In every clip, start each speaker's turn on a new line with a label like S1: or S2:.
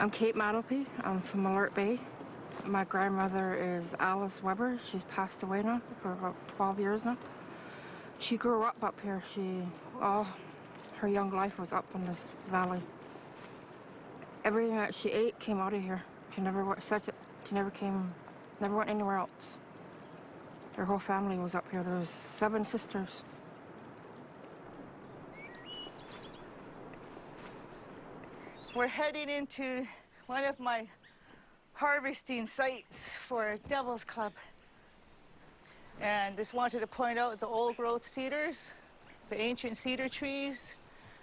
S1: I'm Kate Maddlepy. I'm from Alert Bay. My grandmother is Alice Weber. She's passed away now for about 12 years now. She grew up here. All her young life was up in this valley. Everything that she ate came out of here. She never never went anywhere else. Her whole family was up here. There was 7 sisters.
S2: We're heading into one of my harvesting sites for Devil's Club. And just wanted to point out the old growth cedars, the ancient cedar trees.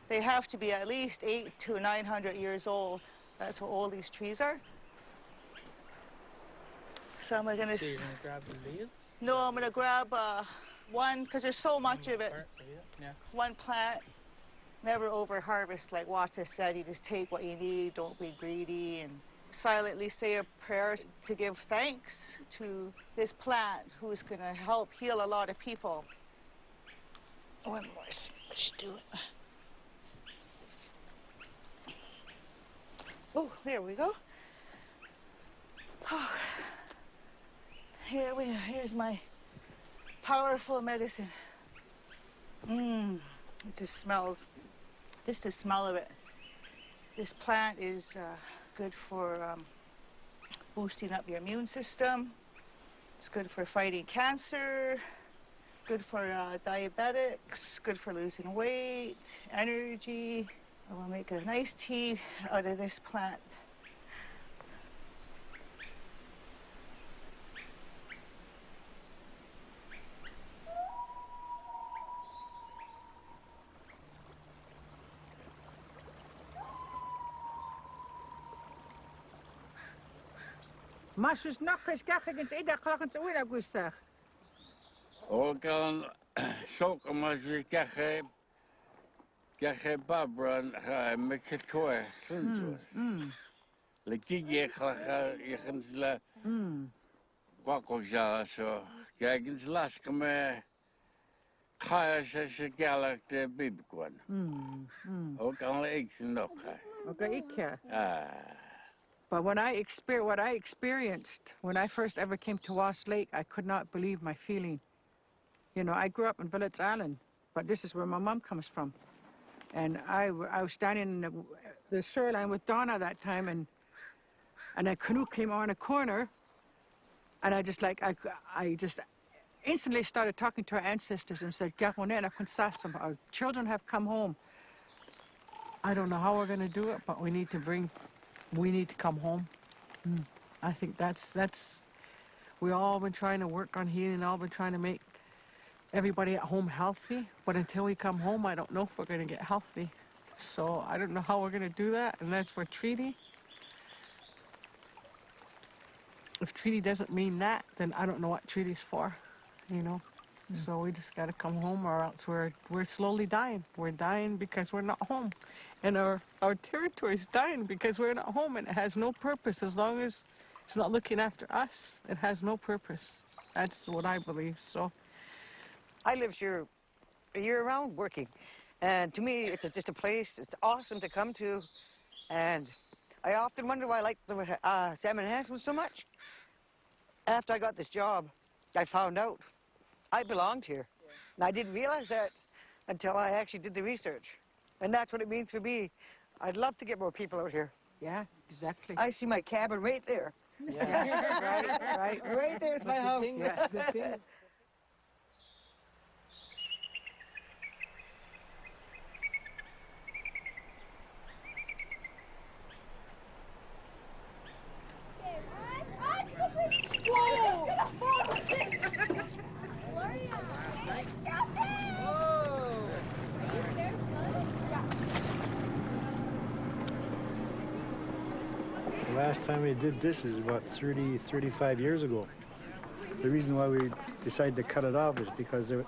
S2: They have to be at least 800 to 900 years old. That's how old these trees are. So I'm gonna...
S3: So you're gonna grab the leaves?
S2: No, I'm gonna grab one, because there's so much of it.
S3: Yeah.
S2: One plant. Never over-harvest, like Wata said. You just take what you need, don't be greedy, and silently say a prayer to give thanks to this plant who's going to help heal a lot of people. One more, let's do it. Oh, there we go. Oh. Here's my powerful medicine. It just smells. Just the smell of it. This plant is good for boosting up your immune system. It's good for fighting cancer, good for diabetics, good for losing weight, energy. I will make a nice tea out of this plant.
S4: Mas os nachts kachens ida klachens oida gusach.
S5: Organ sok mas kache Barbara meketoe sunzo. Le kige klacha yechens la kwakokja so gagens laskeme kaya se galak de bibkwan. Organ le ik nog.
S4: Okay, ik. But what I experienced when I first ever came to Wass Lake, I could not believe my feeling. You know, I grew up in Willets Island, but this is where my mom comes from. And I was standing in the shoreline with Donna that time, and a canoe came on a corner, and I just instantly started talking to our ancestors and said, our children have come home. I don't know how we're going to do it, but we need to come home. I think that's we all been trying to work on healing, all been trying to make everybody at home healthy, but until we come home, I don't know if we're going to get healthy. So I don't know how we're going to do that unless for treaty. If treaty doesn't mean that, then I don't know what treaty's for, you know. So we just got to come home, or else we're slowly dying. We're dying because we're not home. And our territory's dying because we're not home, and it has no purpose. As long as it's not looking after us, it has no purpose. That's what I believe, so.
S6: I live here year-round working, and to me, it's just a place. It's awesome to come to, and I often wonder why I like the salmon enhancement so much. After I got this job, I found out I belonged here, and I didn't realize that until I actually did the research. And that's what it means for me. I'd love to get more people out here.
S4: Yeah, exactly.
S6: I see my cabin right there.
S4: Yeah, right.
S6: Right there's my house.
S4: Yeah, the thing.
S7: The last time we did this is about 35 years ago. The reason why we decided to cut it off is because there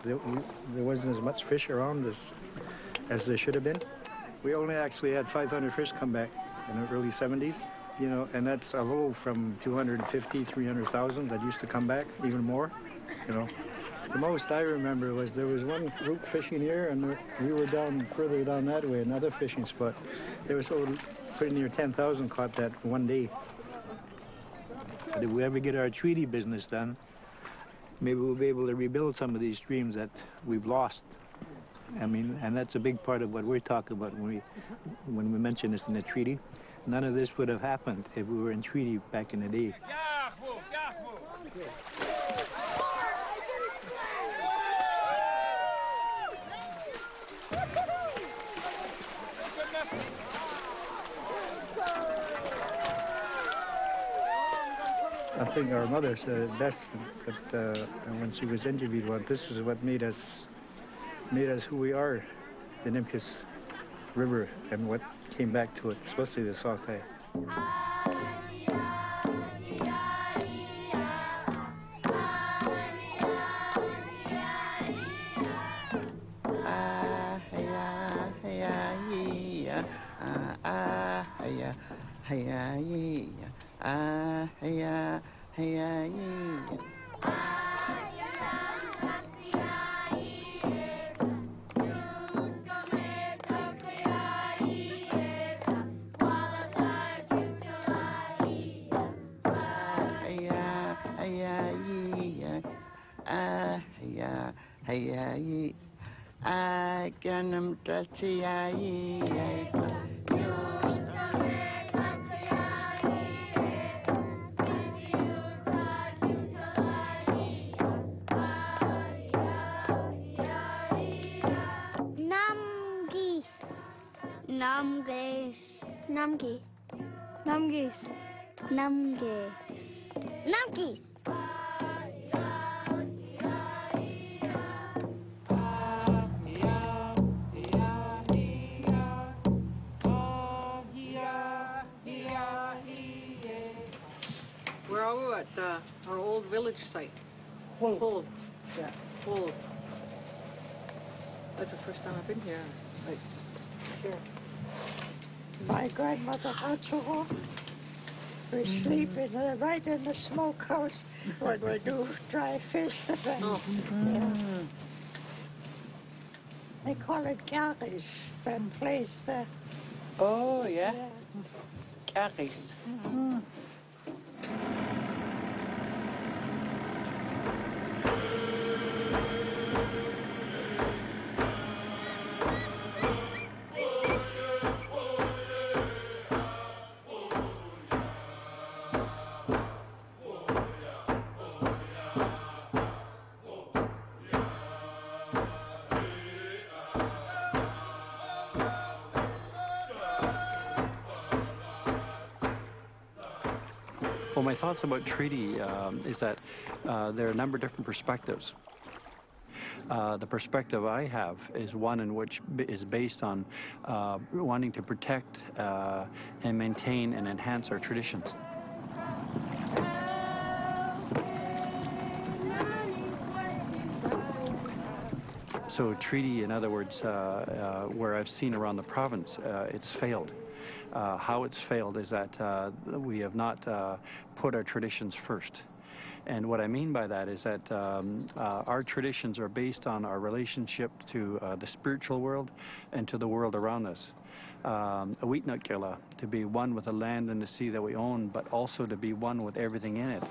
S7: wasn't as much fish around as there should have been. We only actually had 500 fish come back in the early 70s, you know, and that's a low from 250, 300,000 that used to come back, even more, you know. The most I remember was there was one group fishing here, and we were down further down that way, another fishing spot. There was pretty near 10,000 caught that one day. But if we ever get our treaty business done, maybe we'll be able to rebuild some of these streams that we've lost. I mean, and that's a big part of what we're talking about when we mention this in the treaty. None of this would have happened if we were in treaty back in the day. I think our mother said it best that when she was interviewed, well, this is what made us who we are, the Nipis River, and what came back to it, especially the Sakai.
S3: Namgees. Namgees. Namgees. Namgees. Namgees.
S4: Where are we at our old village site? Hold. Yeah, Hold. That's the first time I've been here. Like, here.
S8: My grandmother had to go. We sleep right in the smokehouse when we do dry fish.
S4: Oh.
S8: Yeah. They call it Carries, them place there.
S2: Oh, yeah? Carries.
S9: Well, my thoughts about treaty is that there are a number of different perspectives. The perspective I have is one in which is based on wanting to protect and maintain and enhance our traditions. So treaty, in other words, where I've seen around the province, it's failed. How it's failed is that we have not put our traditions first. And what I mean by that is that our traditions are based on our relationship to the spiritual world and to the world around us. Awitnakila, to be one with the land and the sea that we own, but also to be one with everything in it.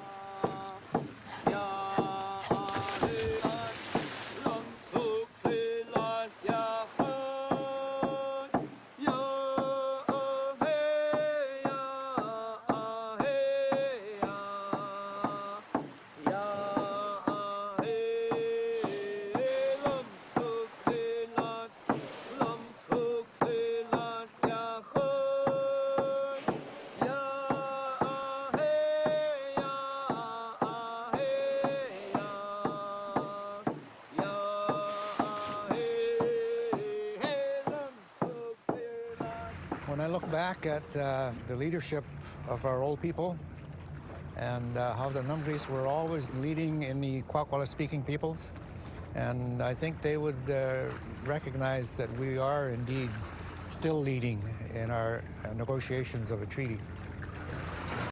S10: When I look back at the leadership of our old people and how the Numgrees were always leading in the Kwakwala-speaking peoples, and I think they would recognize that we are indeed still leading in our negotiations of a treaty.